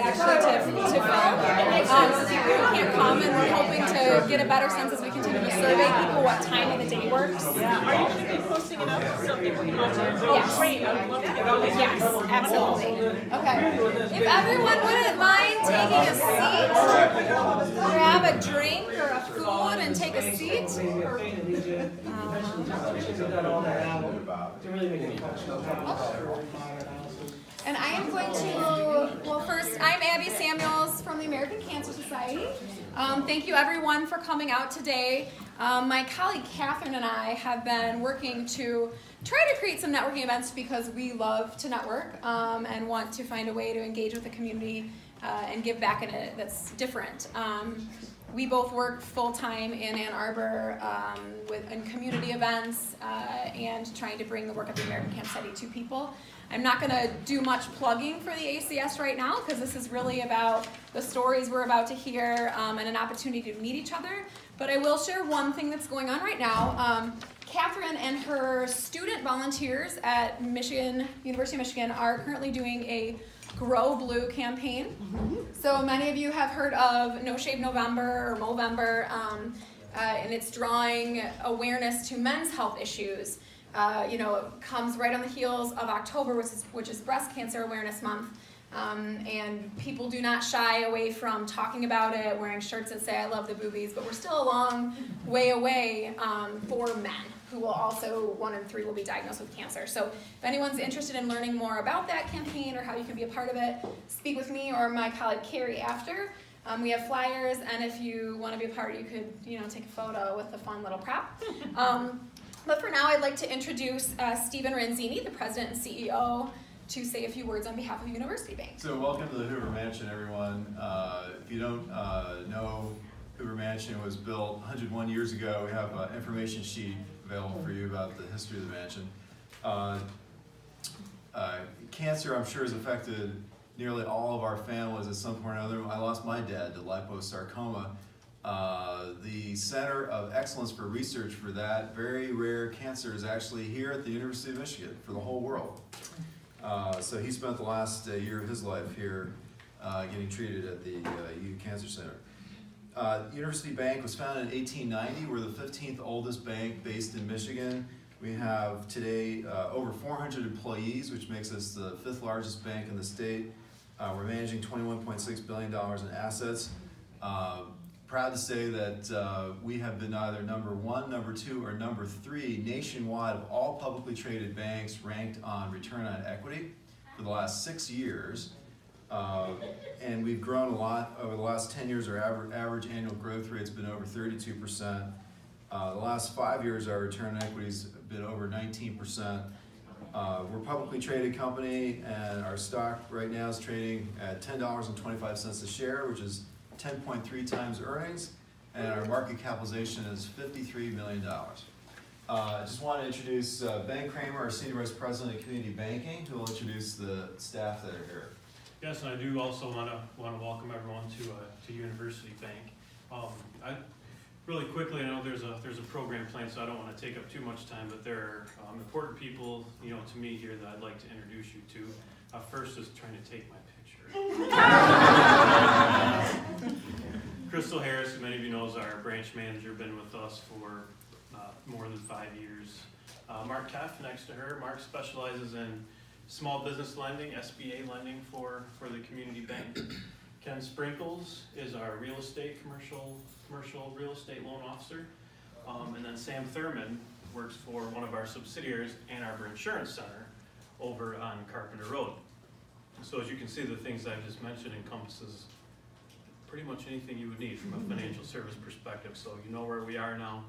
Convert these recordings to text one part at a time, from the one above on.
actually to people can't come, and we're hoping to get a better sense as we continue to survey people what time of the day works. Yeah. Are you going to be posting it up so people can watch it? Yes. Great. I would love to get on it. Yes, absolutely. Okay. If everyone wouldn't mind taking a seat, grab a drink or a food and take a seat. And I am going to, well, first, I'm Abby Samuels from the American Cancer Society. Thank you everyone for coming out today. My colleague Catherine and I have been working to try to create some networking events because we love to network and want to find a way to engage with the community and give back in it that's different. We both work full-time in Ann Arbor in community events and trying to bring the work of the American Cancer Society to people. I'm not going to do much plugging for the ACS right now because this is really about the stories we're about to hear and an opportunity to meet each other. But I will share one thing that's going on right now. Catherine and her student volunteers at University of Michigan are currently doing a Grow Blue campaign. So many of you have heard of No Shave November or Movember, and it's drawing awareness to men's health issues. It comes right on the heels of October, which is Breast Cancer Awareness Month, and people do not shy away from talking about it, wearing shirts that say "I love the boobies," but we're still a long way away for men, who will also 1 in 3 will be diagnosed with cancer. So if anyone's interested in learning more about that campaign or how you can be a part of it, speak with me or my colleague Carrie after. We have flyers, and if you want to be a part, you could take a photo with a fun little prop. But for now, I'd like to introduce Stephen Ranzini, the president and CEO, to say a few words on behalf of University Bank. So welcome to the Hoover Mansion, everyone. If you don't know, Hoover Mansion was built 101 years ago. We have an information sheet available for you about the history of the mansion. Cancer, I'm sure, has affected nearly all of our families at some point or another. I lost my dad to liposarcoma. The Center of Excellence for Research for that very rare cancer is actually here at the University of Michigan for the whole world. So he spent the last year of his life here getting treated at the U Cancer Center. University Bank was founded in 1890. We're the 15th oldest bank based in Michigan. We have today over 400 employees, which makes us the 5th largest bank in the state. We're managing $21.6 billion in assets. Proud to say that we have been either number 1, number 2, or number 3 nationwide of all publicly traded banks ranked on return on equity for the last 6 years. And we've grown a lot over the last 10 years. Our average annual growth rate's been over 32%. The last 5 years, our return on equity's been over 19%. We're a publicly traded company, and our stock right now is trading at $10.25 a share, which is 10.3 times earnings, and our market capitalization is $53 million. I just want to introduce Ben Kramer, our Senior Vice President of Community Banking, who will introduce the staff that are here. Yes, and I do also want to welcome everyone to University Bank. Really quickly, I know there's a program plan, so I don't want to take up too much time, but there are important people, to me here that I'd like to introduce you to. First is trying to take my picture. Crystal Harris, who many of you know, is our branch manager, been with us for more than 5 years. Mark Keff next to her. Mark specializes in small business lending, SBA lending for the community bank. Ken Sprinkles is our commercial real estate loan officer. And then Sam Thurman works for one of our subsidiaries, Ann Arbor Insurance Center, over on Carpenter Road. So as you can see, the things I've just mentioned encompasses pretty much anything you would need from a financial service perspective. So you know where we are now.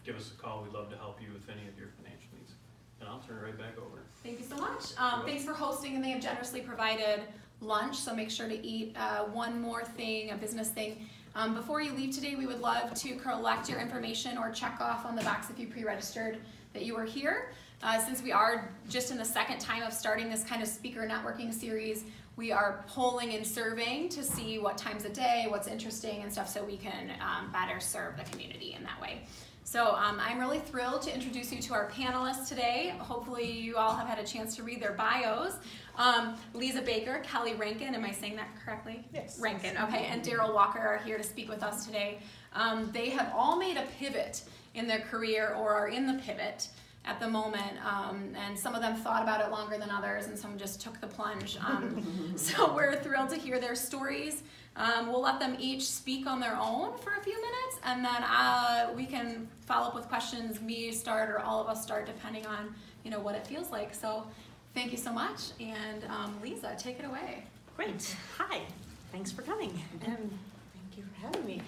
Give us a call. We'd love to help you with any of your financial needs. And I'll turn it right back over. Thank you so much. Thanks for hosting, and they have generously provided lunch, so make sure to eat one more thing, a business thing. Before you leave today, we would love to collect your information or check off on the box if you pre-registered that you were here. Since we are just in the second time of starting this kind of speaker networking series, we are polling and surveying to see what times of day, what's interesting and stuff, so we can better serve the community in that way. So I'm really thrilled to introduce you to our panelists today. Hopefully you all have had a chance to read their bios. Lisa Baker, Kelly Rankin, am I saying that correctly? Yes. Rankin, okay, and Daryl Walker are here to speak with us today. They have all made a pivot in their career or are in the pivot at the moment, and some of them thought about it longer than others, and some just took the plunge. So we're thrilled to hear their stories. We'll let them each speak on their own for a few minutes, and then we can follow up with questions. Me start, or all of us start, depending on what it feels like. So thank you so much, and Lisa, take it away. Great. Hi. Thanks for coming, and thank you for having me.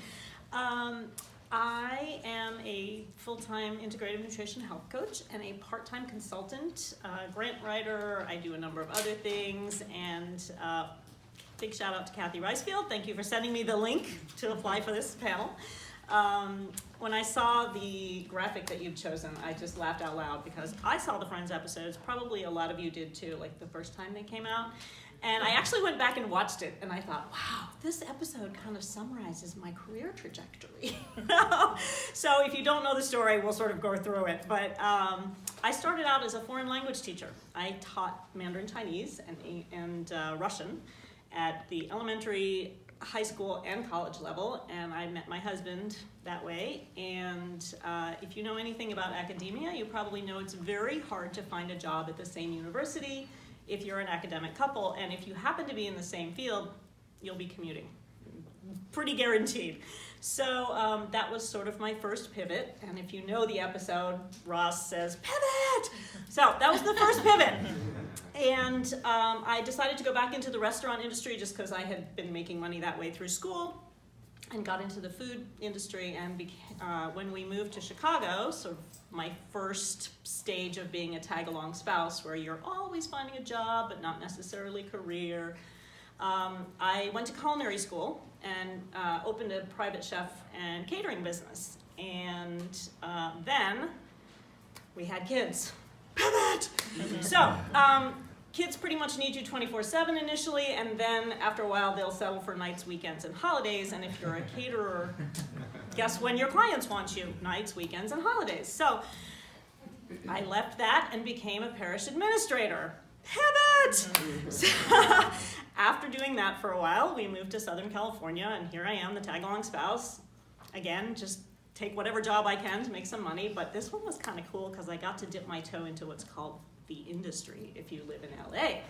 I am a full-time integrative nutrition health coach and a part-time consultant, grant writer. I do a number of other things, and big shout out to Kathy Ricefield. Thank you for sending me the link to apply for this panel. When I saw the graphic that you've chosen, I just laughed out loud because I saw the Friends episodes. Probably a lot of you did too, like the first time they came out. And I actually went back and watched it, and I thought, wow, this episode kind of summarizes my career trajectory. So if you don't know the story, we'll sort of go through it. But I started out as a foreign language teacher. I taught Mandarin Chinese and Russian at the elementary, high school, and college level, and I met my husband that way. And if you know anything about academia, you probably know it's very hard to find a job at the same university if you're an academic couple, and if you happen to be in the same field, you'll be commuting. Pretty guaranteed. So that was sort of my first pivot, and if you know the episode, Ross says, pivot! So that was the first pivot. And I decided to go back into the restaurant industry just because I had been making money that way through school, and got into the food industry, and when we moved to Chicago, sort of my first stage of being a tag-along spouse, where you're always finding a job, but not necessarily career, I went to culinary school and opened a private chef and catering business. And then we had kids. Pivot! So, kids pretty much need you 24/7 initially, and then after a while they'll settle for nights, weekends, and holidays. And if you're a caterer, guess when your clients want you? Nights, weekends, and holidays. So I left that and became a parish administrator. Pivot! So, after doing that for a while, we moved to Southern California, and here I am, the tag-along spouse. Again, just take whatever job I can to make some money, but this one was kind of cool because I got to dip my toe into what's called the industry if you live in LA.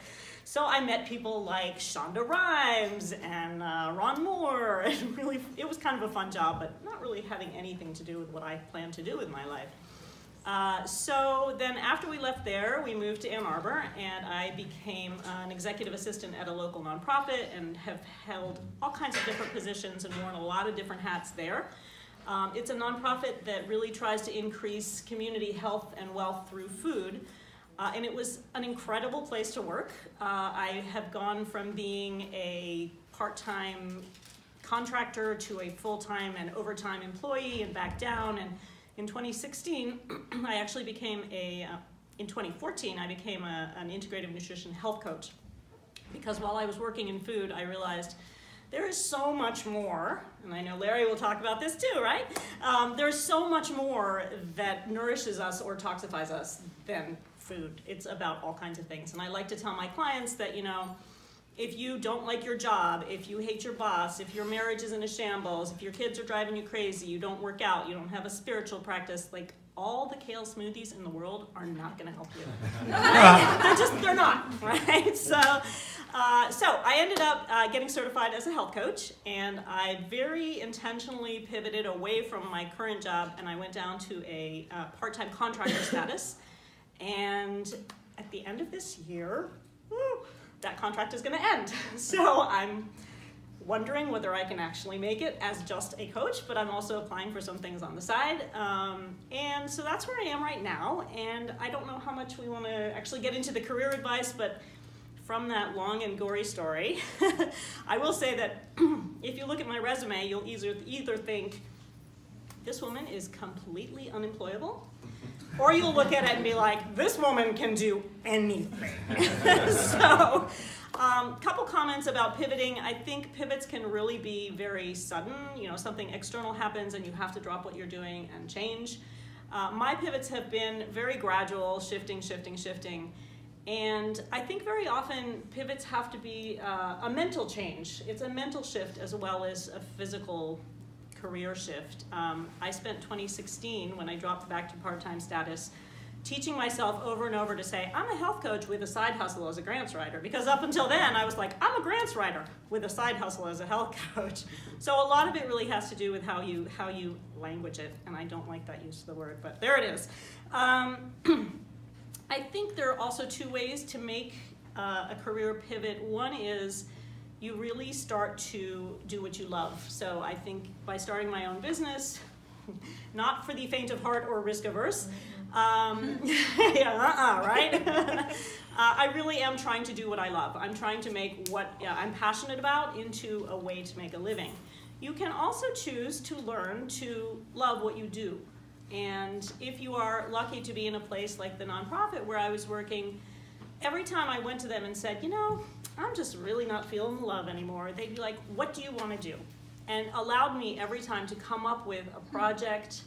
So I met people like Shonda Rhimes and Ron Moore, and really, it was kind of a fun job, but not really having anything to do with what I planned to do with my life. So then after we left there, we moved to Ann Arbor, and I became an executive assistant at a local nonprofit and have held all kinds of different positions and worn a lot of different hats there. It's a nonprofit that really tries to increase community health and wealth through food. And it was an incredible place to work. I have gone from being a part-time contractor to a full-time and overtime employee and back down. And in 2016, I actually became in 2014, I became an integrative nutrition health coach. Because while I was working in food, I realized there is so much more, and I know Larry will talk about this too, right? There's so much more that nourishes us or toxifies us than food. It's about all kinds of things. And I like to tell my clients that, if you don't like your job, if you hate your boss, if your marriage is in a shambles, if your kids are driving you crazy, you don't work out, you don't have a spiritual practice, like all the kale smoothies in the world are not going to help you. They're not, right? So I ended up getting certified as a health coach, and I very intentionally pivoted away from my current job, and I went down to a part-time contractor status. And at the end of this year, that contract is going to end. So I'm wondering whether I can actually make it as just a coach, but I'm also applying for some things on the side. And so that's where I am right now. And I don't know how much we want to actually get into the career advice, but from that long and gory story, I will say that if you look at my resume, you'll either think, this woman is completely unemployable, or you'll look at it and be like, this woman can do anything. So, couple comments about pivoting. I think pivots can really be very sudden. You know, something external happens and you have to drop what you're doing and change. My pivots have been very gradual, shifting. And I think very often pivots have to be a mental change. It's a mental shift as well as a physical career shift. I spent 2016, when I dropped back to part-time status, teaching myself over and over to say, I'm a health coach with a side hustle as a grants writer. Because up until then, I was like, I'm a grants writer with a side hustle as a health coach. So a lot of it really has to do with how you language it. And I don't like that use of the word, but there it is. I think there are also two ways to make a career pivot. One is you really start to do what you love. So I think by starting my own business, not for the faint of heart or risk averse, right? I really am trying to do what I love. I'm trying to make what I'm passionate about into a way to make a living. You can also choose to learn to love what you do. And if you are lucky to be in a place like the nonprofit where I was working, every time I went to them and said, you know, I'm just really not feeling love anymore, they'd be like, what do you want to do? And allowed me every time to come up with a project,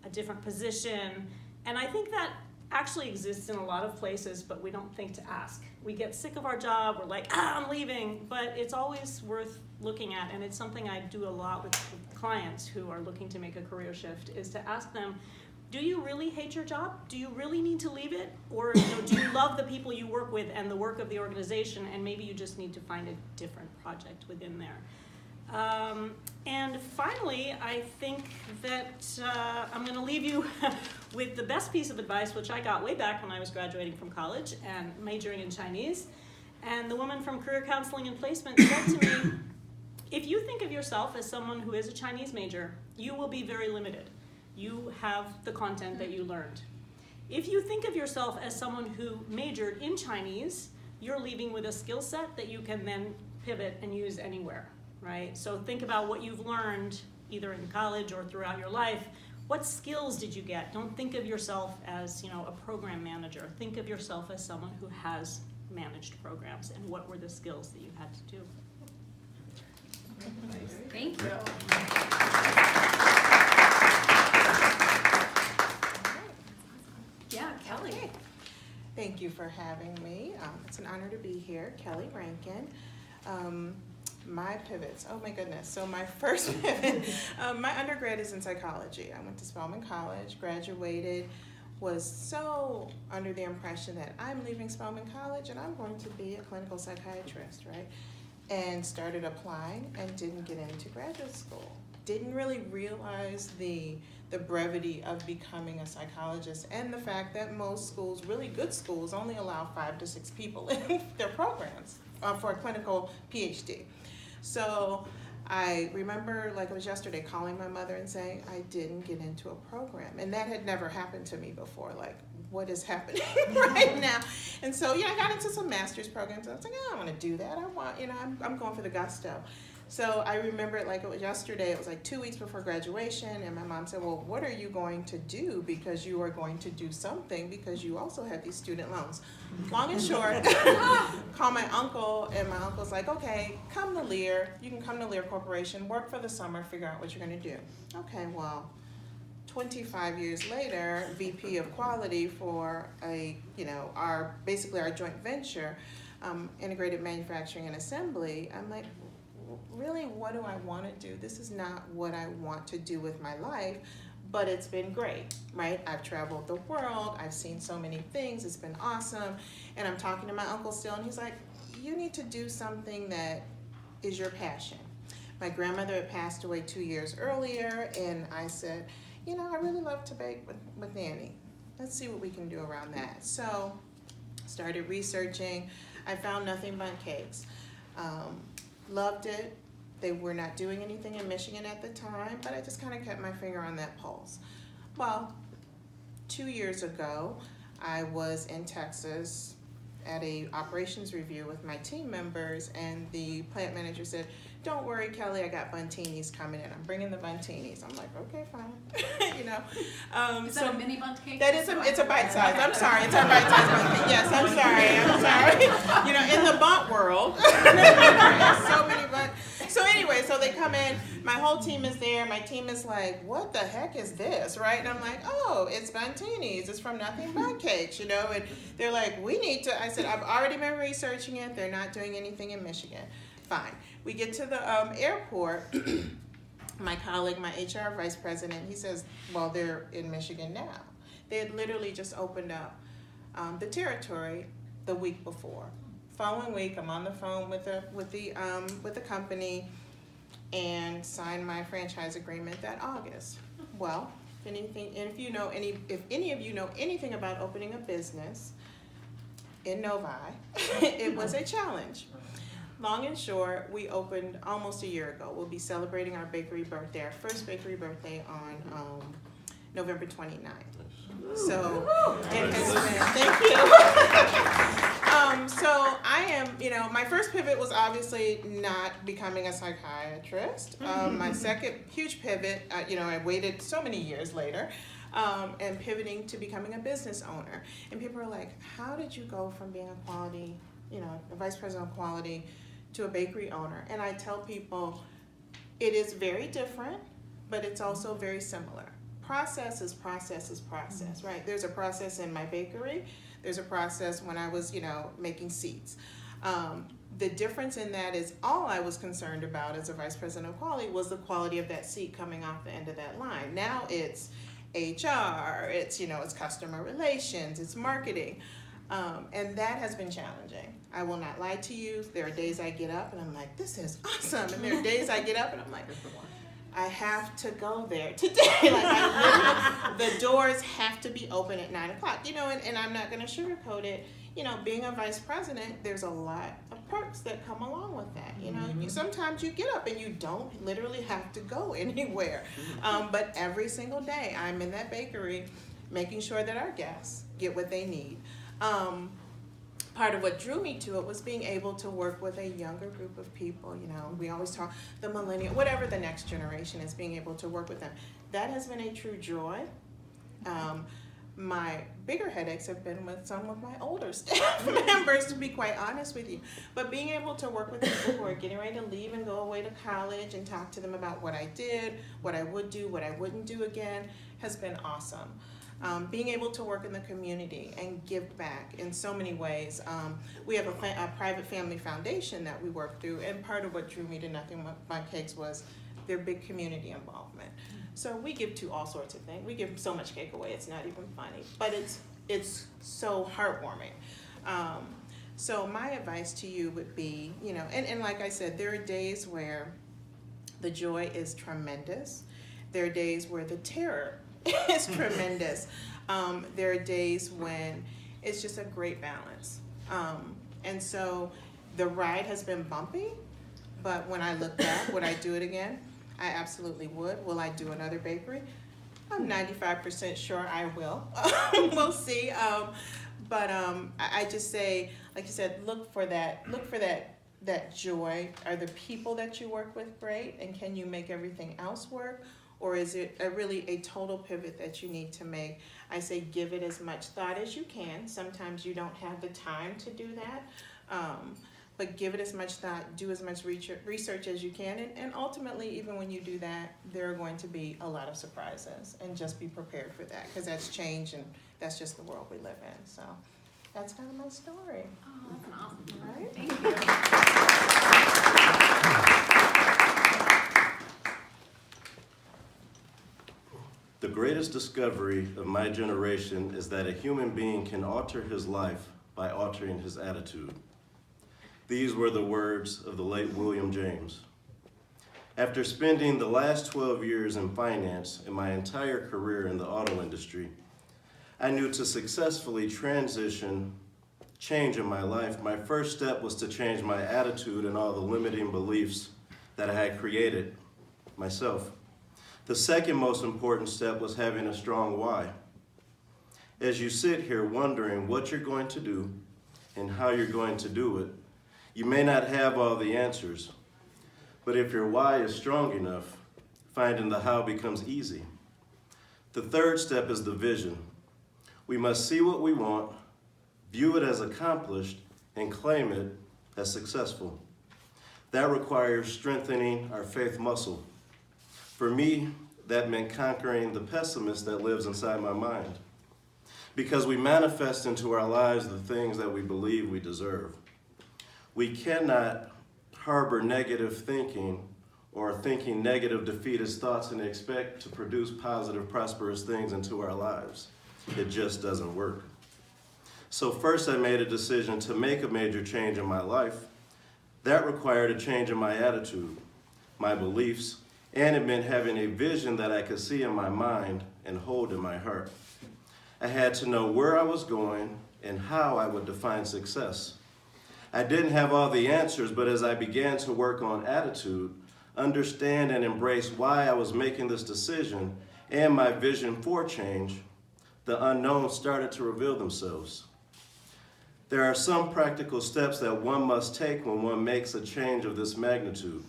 a different position. And I think that actually exists in a lot of places, but we don't think to ask. We get sick of our job, we're like, I'm leaving, but it's always worth looking at, and it's something I do a lot with clients who are looking to make a career shift, is to ask them, do you really hate your job? Do you really need to leave it? Or do you love the people you work with and the work of the organization, and maybe you just need to find a different project within there? And finally, I think that I'm going to leave you with the best piece of advice, which I got way back when I was graduating from college and majoring in Chinese. And the woman from Career Counseling and Placement said to me, if you think of yourself as someone who is a Chinese major, you will be very limited. You have the content that you learned. If you think of yourself as someone who majored in Chinese, you're leaving with a skill set that you can then pivot and use anywhere. Right? So think about what you've learned either in college or throughout your life. What skills did you get? Don't think of yourself as, a program manager. Think of yourself as someone who has managed programs, and what were the skills that you had to do. Thank you. Yeah, Kelly. Okay. Thank you for having me. It's an honor to be here. Kelly Rankin. My pivots, oh my goodness. So my first pivot, my undergrad is in psychology. I went to Spelman College, graduated, was so under the impression that I'm leaving Spelman College and I'm going to be a clinical psychiatrist, right? And started applying and didn't get into graduate school. Didn't really realize the brevity of becoming a psychologist, and the fact that most schools, really good schools, only allow 5 to 6 people in their programs for a clinical PhD. So I remember, like it was yesterday, calling my mother and saying I didn't get into a program. And that had never happened to me before. Like, what is happening right now? And so, I got into some master's programs. I was like, I don't want to do that. I want, I'm going for the gusto. So I remember it like it was yesterday. It was like 2 weeks before graduation. And my mom said, well, what are you going to do? Because you are going to do something, because you also have these student loans. Long and short, call my uncle, and my uncle's like, okay, come to Lear. You can come to Lear Corporation, work for the summer, figure out what you're going to do. Okay, well, 25 years later, VP of quality for our joint venture, integrated manufacturing and assembly. I'm like, really, what do I want to do? This is not what I want to do with my life, but it's been great, right? I've traveled the world. I've seen so many things. It's been awesome. And I'm talking to my uncle still, and he's like, you need to do something that is your passion. My grandmother had passed away 2 years earlier, and I said, I really love to bake with Nanny. Let's see what we can do around that. So started researching. I found Nothing Bundt Cakes. Loved it. They were not doing anything in Michigan at the time, but I just kind of kept my finger on that pulse. Well, 2 years ago, I was in Texas at a operations review with my team members, and the plant manager said, "Don't worry, Kelly, I got buntinis coming in. I'm bringing the buntinis." I'm like, "Okay, fine." You know. Is that a mini bundt cake? That is it's a bite size. I'm sorry, it's a bite size bundt cake. Yes, I'm sorry. You know, in the bundt world, there's so many bundt. So anyway, so they come in. My whole team is there. My team is like, "What the heck is this?" Right? And I'm like, "Oh, it's buntinis. It's from Nothing Bundt Cakes." You know, and they're like, "We need to." I said, "I've already been researching it. They're not doing anything in Michigan." Fine. We get to the airport. My colleague, my HR vice president, he says, "Well, they're in Michigan now." They had literally just opened up the territory the week before. Following week, I'm on the phone with the company and signed my franchise agreement that August. Well, if any of you know anything about opening a business in Novi, it was a challenge. Long and short, we opened almost a year ago. We'll be celebrating our bakery birthday, our first bakery birthday on November 29th. So it has been, thank you. So I am, my first pivot was obviously not becoming a psychiatrist. My second huge pivot, I waited so many years later, and pivoting to becoming a business owner. And people are like, "How did you go from being a quality, a vice president of quality to a bakery owner?" And I tell people, it is very different, but it's also very similar. Process is process, right? There's a process in my bakery. There's a process when I was, making seats. The difference in that is all I was concerned about as a vice president of quality was the quality of that seat coming off the end of that line. Now it's HR, it's customer relations, it's marketing. And that has been challenging. I will not lie to you. There are days I get up and I'm like, "This is awesome." And there are days I get up and I'm like, "I have to go there today." The doors have to be open at 9:00, and I'm not going to sugarcoat it. Being a vice president, there's a lot of perks that come along with that. Sometimes you get up and you don't literally have to go anywhere. But every single day I'm in that bakery making sure that our guests get what they need. Part of what drew me to it was being able to work with a younger group of people. We always talk the millennial, whatever the next generation is, being able to work with them. That has been a true joy. My bigger headaches have been with some of my older staff members, to be quite honest with you. But being able to work with people who are getting ready to leave and go away to college and talk to them about what I did, what I would do, what I wouldn't do again, has been awesome. Being able to work in the community and give back in so many ways. We have a private family foundation that we work through, and part of what drew me to Nothing Bundt Cakes was their big community involvement. So we give to all sorts of things. We give so much cake away, it's not even funny, but it's so heartwarming. So my advice to you would be, and like I said, there are days where the joy is tremendous. There are days where the terror is tremendous. There are days when it's just a great balance. And so the ride has been bumpy, but when I look back, would I do it again? I absolutely would. Will I do another bakery? I'm 95% sure I will. We'll see. But I just say, like you said, look for that joy. Are the people that you work with great, and can you make everything else work? Or is it really a total pivot that you need to make? I say give it as much thought as you can. Sometimes you don't have the time to do that. But give it as much thought, do as much research as you can. And ultimately, even when you do that, there are going to be a lot of surprises. And just be prepared for that, because that's change and that's just the world we live in. So that's kind of my story. Oh, that's an awesome All right. Thank you. The greatest discovery of my generation is that a human being can alter his life by altering his attitude. These were the words of the late William James. After spending the last 12 years in finance and my entire career in the auto industry, I knew to successfully transition change in my life, my first step was to change my attitude and all the limiting beliefs that I had created myself. The second most important step was having a strong why. As you sit here wondering what you're going to do, and how you're going to do it. You may not have all the answers, but if your why is strong enough, finding the how becomes easy. The third step is the vision. We must see what we want, view it as accomplished, and claim it as successful. That requires strengthening our faith muscle. For me, that meant conquering the pessimist that lives inside my mind. Because we manifest into our lives the things that we believe we deserve. We cannot harbor negative thinking or thinking negative defeatist thoughts and expect to produce positive, prosperous things into our lives. It just doesn't work. So first I made a decision to make a major change in my life. That required a change in my attitude, my beliefs, and it meant having a vision that I could see in my mind and hold in my heart. I had to know where I was going and how I would define success. I didn't have all the answers, but as I began to work on attitude, understand and embrace why I was making this decision and my vision for change, the unknowns started to reveal themselves. There are some practical steps that one must take when one makes a change of this magnitude.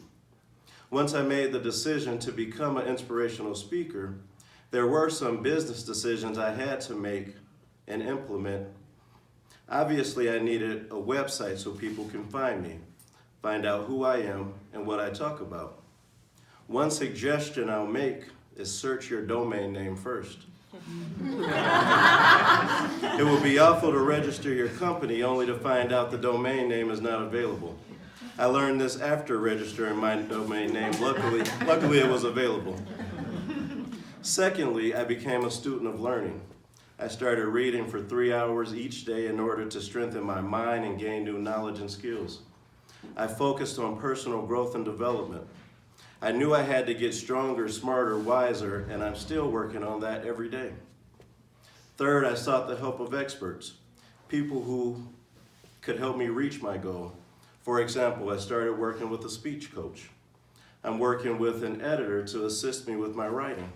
Once I made the decision to become an inspirational speaker, there were some business decisions I had to make and implement. Obviously, I needed a website so people can find me, find out who I am and what I talk about. One suggestion I'll make is search your domain name first. It would be awful to register your company only to find out the domain name is not available. I learned this after registering my domain name. Luckily it was available. Secondly, I became a student of learning. I started reading for 3 hours each day in order to strengthen my mind and gain new knowledge and skills. I focused on personal growth and development. I knew I had to get stronger, smarter, wiser, and I'm still working on that every day. Third, I sought the help of experts, people who could help me reach my goal. For example, I started working with a speech coach. I'm working with an editor to assist me with my writing.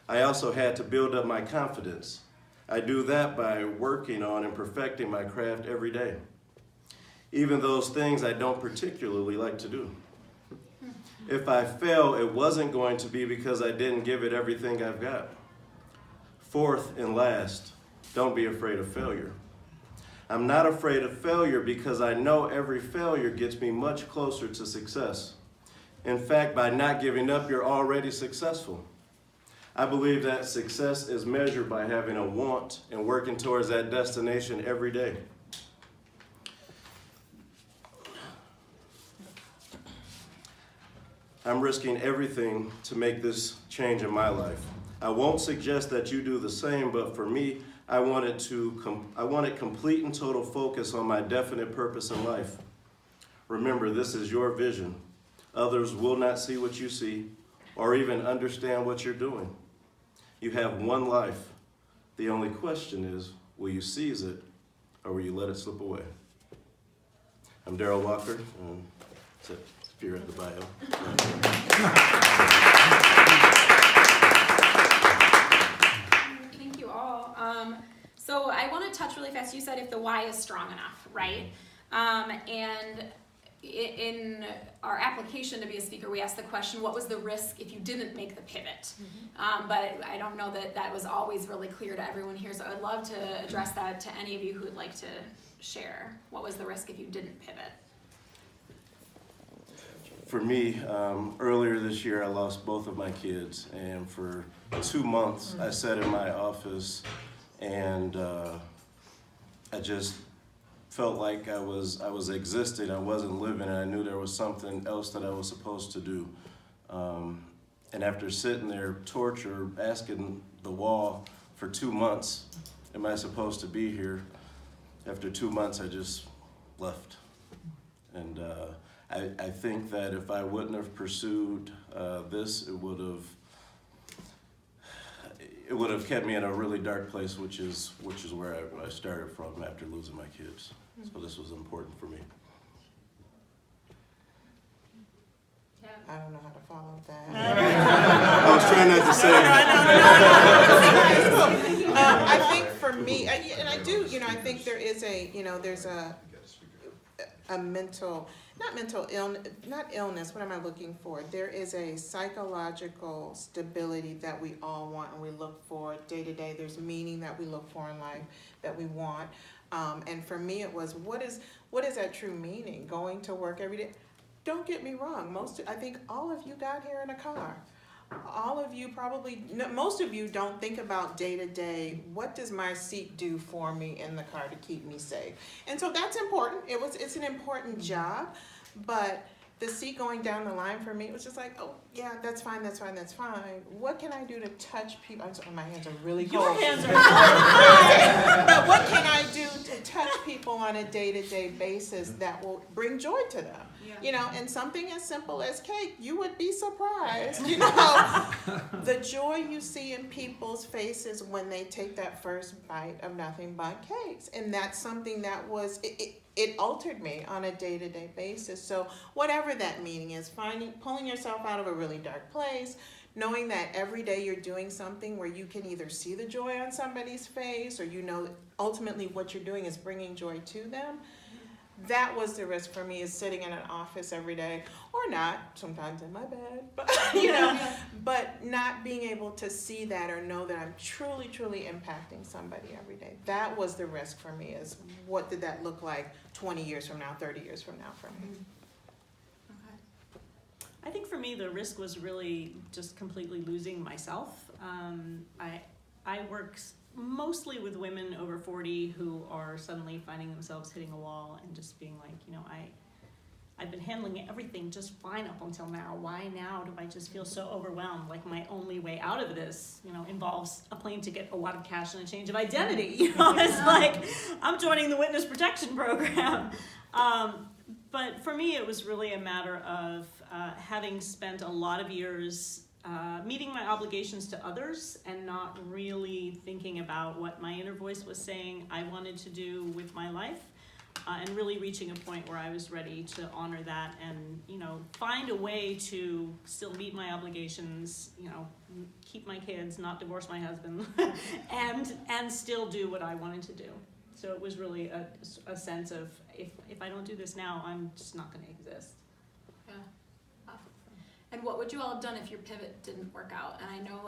I also had to build up my confidence. I do that by working on and perfecting my craft every day. Even those things I don't particularly like to do. If I fail, it wasn't going to be because I didn't give it everything I've got. Fourth and last, don't be afraid of failure. I'm not afraid of failure because I know every failure gets me much closer to success. In fact, by not giving up, you're already successful. I believe that success is measured by having a want and working towards that destination every day. I'm risking everything to make this change in my life. I won't suggest that you do the same, but for me, I wanted complete and total focus on my definite purpose in life. Remember, this is your vision. Others will not see what you see or even understand what you're doing. You have one life. The only question is, will you seize it or will you let it slip away? I'm Daryl Walker. That's it. If you're at the bio. Thank you all. So I want to touch really fast. You said if the why is strong enough, right? And in our application to be a speaker, we asked the question, what was the risk if you didn't make the pivot? But I don't know that that was always really clear to everyone here, so I'd love to address that to any of you who would like to share. What was the risk if you didn't pivot? For me, earlier this year, I lost both of my kids, and for 2 months, I sat in my office, and I just felt like I was existing. I wasn't living, and I knew there was something else that I was supposed to do. And after sitting there, tortured, asking the wall for 2 months, am I supposed to be here? After 2 months, I just left, and I think that if I wouldn't have pursued this, it would have kept me in a really dark place, which is where I started from after losing my kids. So this was important for me. I don't know how to follow that. I was trying not to say I think for me, me, and I do, I think there is there's a mental, not illness, what am I looking for? There is a psychological stability that we all want and we look for day to day. There's meaning that we look for in life that we want. And for me it was, what is that true meaning? Going to work every day? Don't get me wrong, I think all of you got here in a car. All of you most of you don't think about day to day, what does my seat do for me in the car to keep me safe? And so that's important. It's an important job, but the seat going down the line for me, it was just like, oh yeah, that's fine. What can I do to touch people? I'm sorry, my hands are really cold. Your hands are But what can I do to touch people on a day-to-day basis that will bring joy to them? And something as simple as cake, you would be surprised, the joy you see in people's faces when they take that first bite of nothing but cakes. And that's something that it altered me on a day-to-day basis. So whatever that meaning is, pulling yourself out of a really dark place, knowing that every day you're doing something where you can either see the joy on somebody's face or ultimately what you're doing is bringing joy to them. That was the risk for me, is sitting in an office every day, or not, sometimes in my bed, but but not being able to see that or know that I'm truly, truly impacting somebody every day. That was the risk for me, is what did that look like 20 years from now, 30 years from now for me? I think for me, the risk was really just completely losing myself. I work mostly with women over 40 who are suddenly finding themselves hitting a wall and just being like, I've been handling everything just fine up until now. Why now do I just feel so overwhelmed? Like my only way out of this, involves a plane ticket, a lot of cash, and a change of identity. It's like I'm joining the witness protection program. But for me, it was really a matter of having spent a lot of years meeting my obligations to others and not really thinking about what my inner voice was saying I wanted to do with my life, and really reaching a point where I was ready to honor that and, find a way to still meet my obligations, keep my kids, not divorce my husband, and still do what I wanted to do. So it was really a sense of, if I don't do this now, I'm just not going to exist. Yeah. And what would you all have done if your pivot didn't work out? And I know,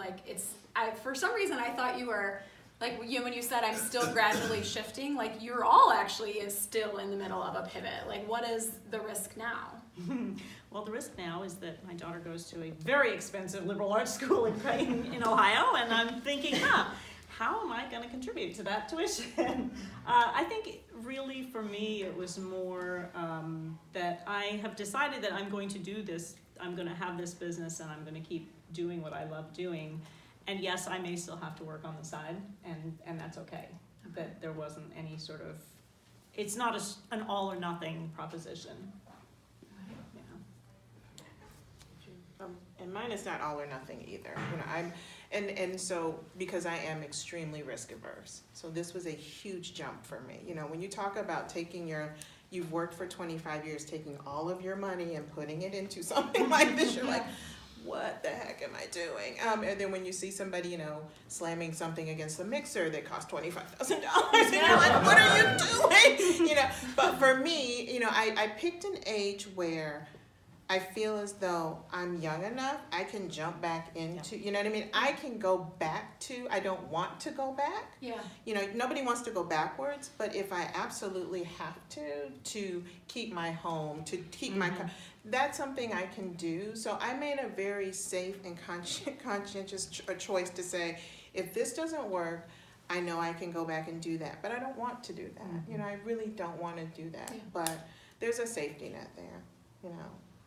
for some reason, I thought you were, when you said I'm still gradually shifting, you're all actually is still in the middle of a pivot. What is the risk now? Well, the risk now is that my daughter goes to a very expensive liberal arts school in Ohio, and I'm thinking, how am I going to contribute to that tuition? I think really for me it was more that I have decided that I'm going to do this. I'm going to have this business and I'm going to keep doing what I love doing. And yes, I may still have to work on the side, and that's okay. That there wasn't any sort of, it's not an all or nothing proposition. And mine is not all or nothing either. And so because I am extremely risk averse, so this was a huge jump for me. When you talk about you've worked for 25 years, taking all of your money and putting it into something like this, you're like, what the heck am I doing? And then when you see somebody, slamming something against the mixer that costs $25,000, and you're like, what are you doing? But for me, I picked an age where I feel as though I'm young enough, I can jump back into, you know what I mean? I can go back to, I don't want to go back. Yeah. Nobody wants to go backwards, but if I absolutely have to keep my home, to keep my car, that's something I can do. So I made a very safe and conscientious choice to say, if this doesn't work, I know I can go back and do that, but I don't want to do that. I really don't want to do that, but there's a safety net there,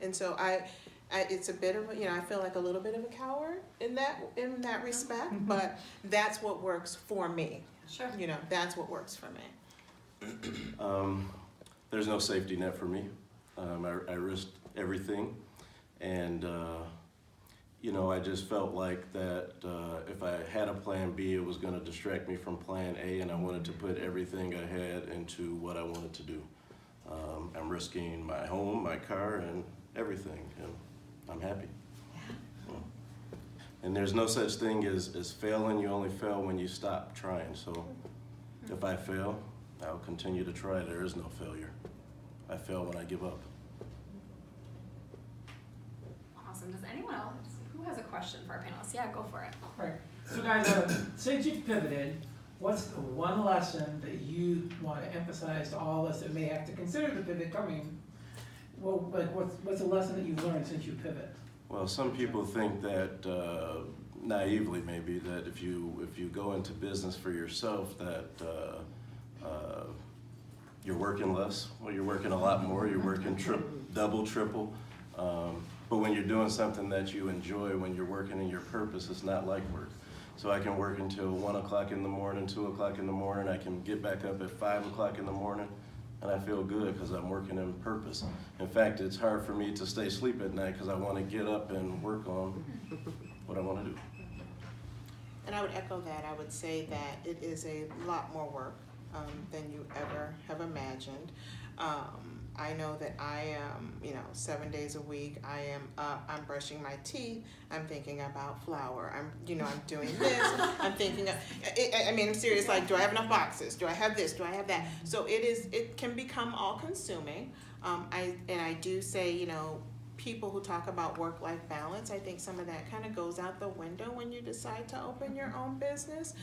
And so it's a bit of I feel like a little bit of a coward in that respect, but that's what works for me. Sure. That's what works for me. There's no safety net for me. I risked everything, and I just felt like that if I had a plan B, it was going to distract me from plan A, and I wanted to put everything I had into what I wanted to do. I'm risking my home, my car, and everything, and I'm happy. Yeah. And there's no such thing as failing. You only fail when you stop trying. So If I fail, I'll continue to try. There is no failure. I fail when I give up. Awesome. Does anyone else, who has a question for our panelists? Yeah, go for it. Right. So guys, since you've pivoted, what's the one lesson that you want to emphasize to all of us that may have to consider the pivot coming? Well, like what's a lesson that you've learned since you pivot? Well, some people think that naively maybe that if you go into business for yourself that you're working less. Well, you're working a lot more. You're working double, triple. But when you're doing something that you enjoy, when you're working in your purpose, it's not like work. So I can work until 1 o'clock in the morning, 2 o'clock in the morning. I can get back up at 5 o'clock in the morning, and I feel good because I'm working in purpose. In fact, it's hard for me to stay asleep at night because I want to get up and work on what I want to do. And I would echo that. I would say that it is a lot more work than you ever have imagined. I know that I am, 7 days a week. I am up, I'm brushing my teeth. I'm thinking about flour. I'm doing this. I'm thinking of, I'm serious, like, do I have enough boxes? Do I have this? Do I have that? So it can become all consuming. I do say, people who talk about work-life balance, I think some of that kind of goes out the window when you decide to open your own business.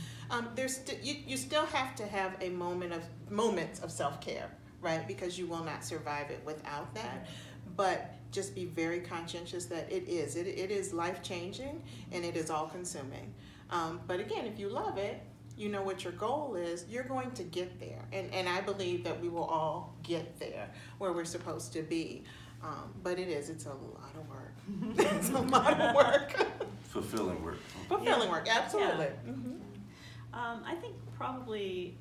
You still have to have a moments of self-care, right? Because you will not survive it without that. But just be very conscientious that it is life-changing and it is all-consuming. But again, if you love it, you know what your goal is, you're going to get there. And I believe that we will all get there where we're supposed to be. But it's a lot of work. It's a lot of work. Fulfilling work. Fulfilling work, absolutely. Yeah. Mm-hmm. I think probably,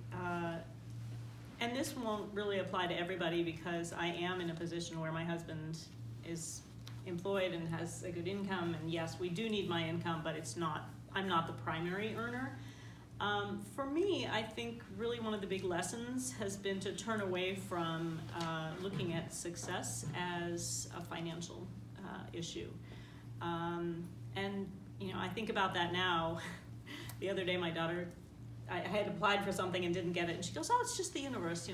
and this won't really apply to everybody because I am in a position where my husband is employed and has a good income, and yes, we do need my income, but I'm not the primary earner. For me, I think really one of the big lessons has been to turn away from looking at success as a financial issue. I think about that now. The other day, my daughter, I had applied for something and didn't get it, and she goes, "Oh, it's just the universe,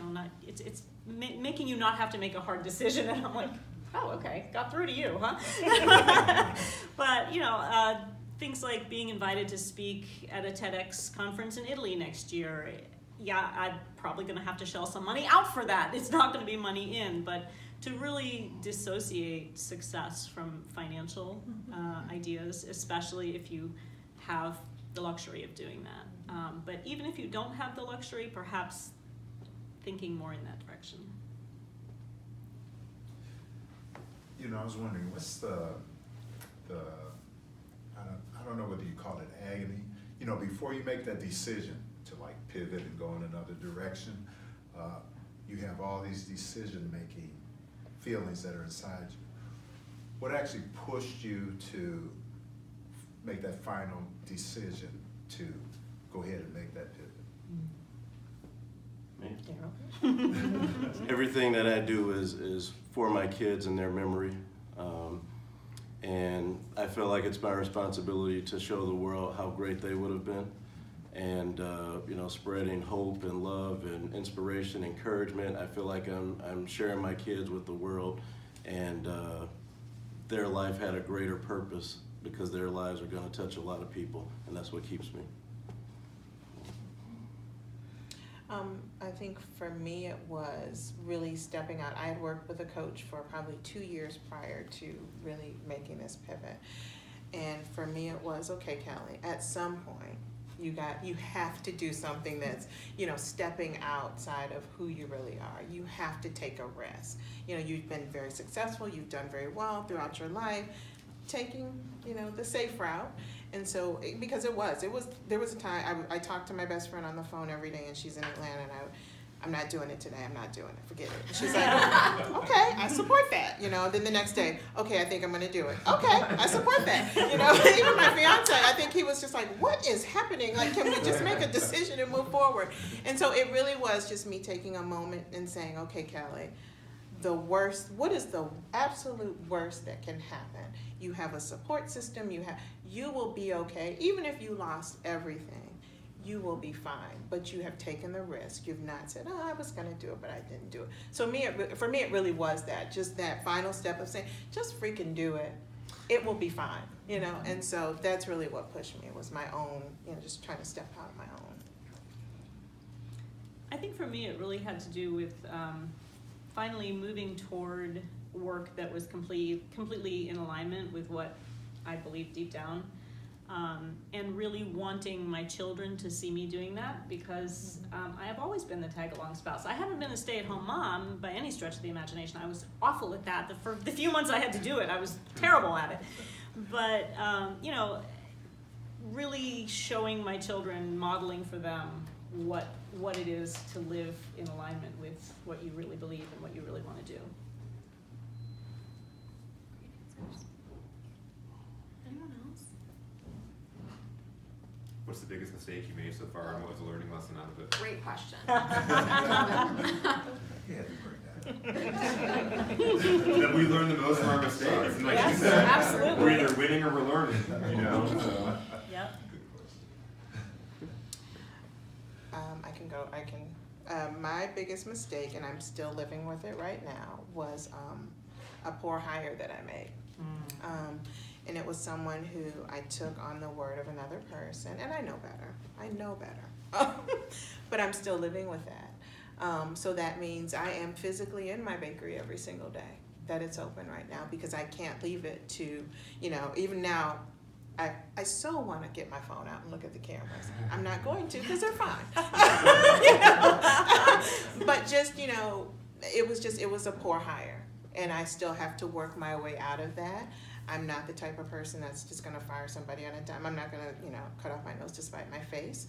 it's making you not have to make a hard decision." And I'm like, "Oh, okay, got through to you, huh?" But things like being invited to speak at a TEDx conference in Italy next year. Yeah, I'm probably going to have to shell some money out for that. It's not going to be money in, but to really dissociate success from financial ideas, especially if you have the luxury of doing that. But even if you don't have the luxury, perhaps thinking more in that direction. I was wondering, what's the I don't know whether you call it agony, before you make that decision to like pivot and go in another direction, you have all these decision-making feelings that are inside you. What actually pushed you to make that final decision to go ahead and make that pivot? Me? Everything that I do is for my kids and their memory. And I feel like it's my responsibility to show the world how great they would have been. And, spreading hope and love and inspiration, encouragement. I feel like I'm sharing my kids with the world, and their life had a greater purpose because their lives are going to touch a lot of people, and that's what keeps me. I think for me it was really stepping out. I had worked with a coach for probably 2 years prior to really making this pivot. And for me it was, okay, Kelly, at some point you have to do something that's, stepping outside of who you really are. You have to take a risk. You've been very successful, you've done very well throughout your life, taking, the safe route. And so, because there was a time, I talked to my best friend on the phone every day, and she's in Atlanta, and I'm not doing it today, I'm not doing it, forget it. And she's like, okay, I support that, then the next day, okay, I think I'm gonna do it. Okay, I support that. Even my fiance, I think he was just like, what is happening? Like, can we just make a decision and move forward? And so it really was just me taking a moment and saying, okay, Kelly, what is the absolute worst that can happen? You have a support system, you will be okay. Even if you lost everything, you will be fine. But you have taken the risk. You've not said, oh, I was going to do it, but I didn't do it. So for me, it really was that, just that final step of saying, just freaking do it. It will be fine, you know? And so that's really what pushed me, was my own, you know, just trying to step out on my own. I think for me, it really had to do with finally moving toward work that was completely in alignment with what I believe deep down, and really wanting my children to see me doing that, because I have always been the tag-along spouse. I haven't been a stay-at-home mom by any stretch of the imagination. I was awful at that. For the few months I had to do it, I was terrible at it. But, you know, really showing my children, modeling for them what it is to live in alignment with what you really believe and what you really want to do. Anyone else? What's the biggest mistake you made so far, and what was the learning lesson out of it? Great question. Yeah, you bring that. That we learn the most from our mistakes. And like Yes, you said, absolutely. we're either winning or we're learning, you know? So. Yep. My biggest mistake, and I'm still living with it right now, was a poor hire that I made. And it was someone who I took on the word of another person, and I know better. But I'm still living with that. So that means I am physically in my bakery every single day that it's open right now, because I can't leave it to, you know, even now, I so want to get my phone out and look at the cameras. I'm not going to, because they're fine. You know? But just, you know, it was a poor hire. And I still have to work my way out of that. I'm not the type of person that's just going to fire somebody on a dime. I'm not going to, you know, cut off my nose to spite my face.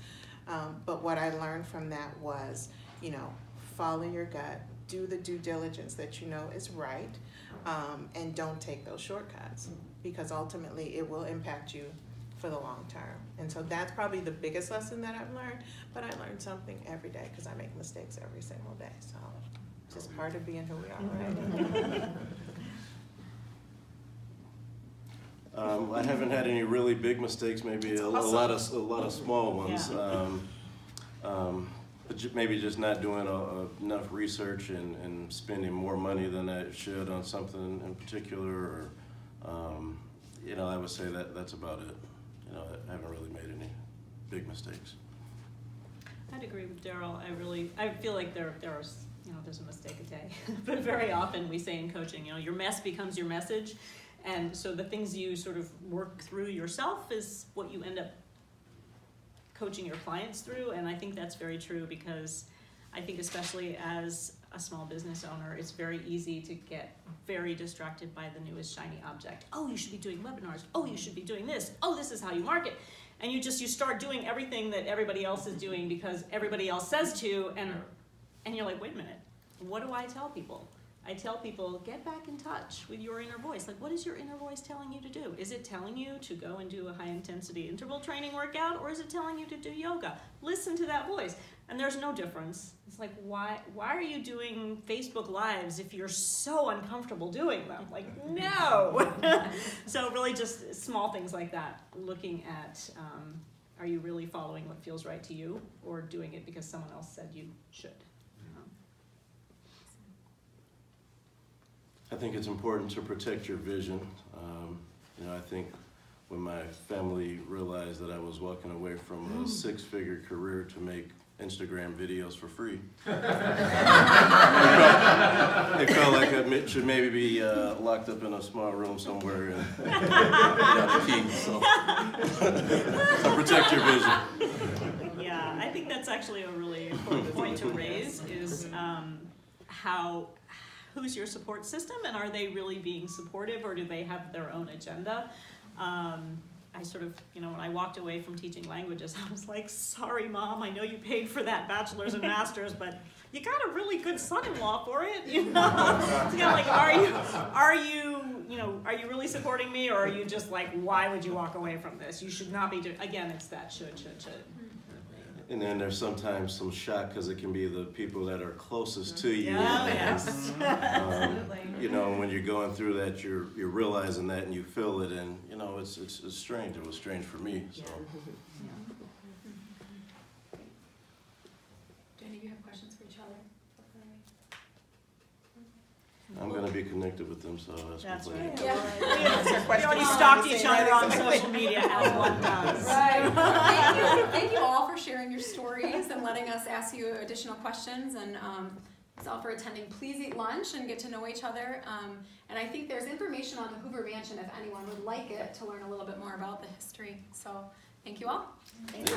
But what I learned from that was, you know, follow your gut, do the due diligence that you know is right, and don't take those shortcuts, because ultimately it will impact you for the long term. And so that's probably the biggest lesson that I've learned, but I learn something every day, because I make mistakes every single day. So it's just part of being who we are, right? I haven't had any really big mistakes, maybe a lot of small ones. Yeah. But maybe just not doing enough research and spending more money than I should on something in particular, or you know, I would say that's about it. You know, I haven't really made any big mistakes. I'd agree with Daryl. I feel like there's a mistake a day. But very often we say in coaching, you know, your mess becomes your message. And so the things you sort of work through yourself is what you end up coaching your clients through. And I think that's very true, because I think especially as a small business owner, it's very easy to get very distracted by the newest shiny object. Oh, you should be doing webinars. Oh, you should be doing this. Oh, this is how you market. And you start doing everything that everybody else is doing because everybody else says to, and you're like, wait a minute, what do I tell people? I tell people, get back in touch with your inner voice. Like, what is your inner voice telling you to do? Is it telling you to go and do a high-intensity interval training workout, or is it telling you to do yoga? Listen to that voice. And there's no difference. It's like, why are you doing Facebook Lives if you're so uncomfortable doing them? Like, no! So really just small things like that. Looking at, are you really following what feels right to you, or doing it because someone else said you should? I think it's important to protect your vision. You know, I think when my family realized that I was walking away from a six-figure career to make Instagram videos for free, they felt like I should maybe be locked up in a small room somewhere and got the key. So protect your vision. Yeah, I think that's actually a really important point to raise, is who's your support system, and are they really being supportive, or do they have their own agenda? I sort of, you know, when I walked away from teaching languages, I was like, sorry, Mom, I know you paid for that bachelor's and master's, but you got a really good son-in-law for it, you know? It's kind of like, are you really supporting me, or are you just like, why would you walk away from this? You should not be doing, again, it's that should. And then there's sometimes some shock, because it can be the people that are closest to you. Yeah, yes. You know, when you're going through that, you're realizing that, and you feel it, and you know, it's strange. It was strange for me. So. I'm gonna be connected with them, so I'll ask them That's later. right. Yeah. We already stalked each other on social media, as one does. Right. Thank you all for sharing your stories and letting us ask you additional questions, and thanks all for attending. Please eat lunch and get to know each other. And I think there's information on the Hoover Mansion if anyone would like it to learn a little bit more about the history. So thank you all. Thank you.